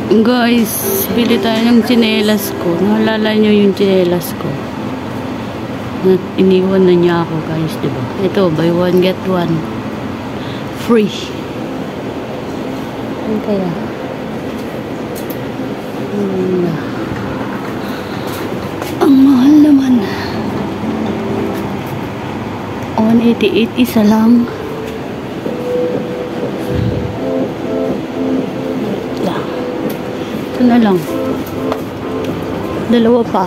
Guys, bili tayo ng tsinelas ko. Naalala nyo yung tsinelas ko. Iniwan na niya ako, guys, diba? Ito, buy one, get one. Free. Ano kaya? Ang mahal naman. 188, isa lang. Ito na lang. Dalawa pa.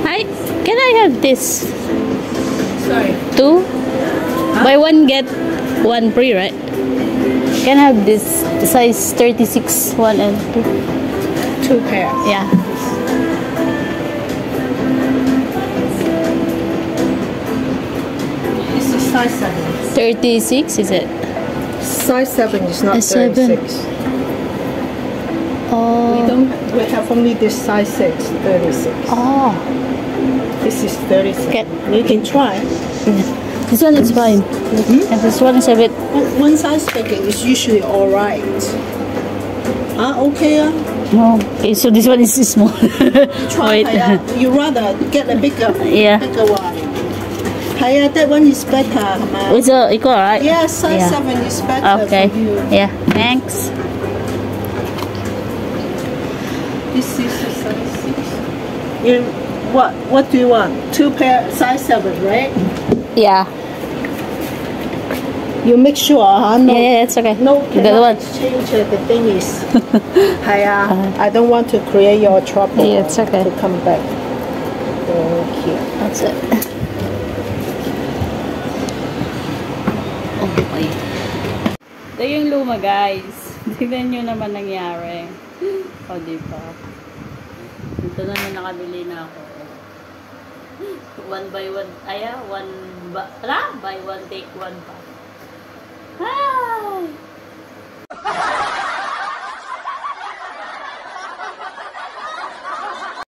Hi, can I have this? Sorry. 2? Huh? Buy one, get one free, right? Can I have this size 36, 1 and 2? 2 pairs. Yeah. This is size 7. 36, is it? Size 7 is not 7. 36. Oh. We have only this size 6, 36. Oh. This is 36. Okay. You can try. This one is fine. And this one is a bit. One size bigger is usually alright. Okay. No. Okay, so this one is small. Try. Wait. You rather get a bigger, Yeah. bigger one. That one is better. It's equal, right? Yeah, size 7 is better Okay. for you. Yeah. Thanks. This is a size 6. What do you want? 2 pair, size 7, right? Yeah. You make sure, no, Yeah, it's okay. no, The cannot one. exchange it. The thing is, I don't want to create your trouble. Yeah, it's okay. To come back. Okay. That's it. Okay. Ito yung luma, guys. Tignan nyo naman nangyari. O, diba? Ito naman nakabili na ako. 1 by 1. Buy one, take one pa. Hi!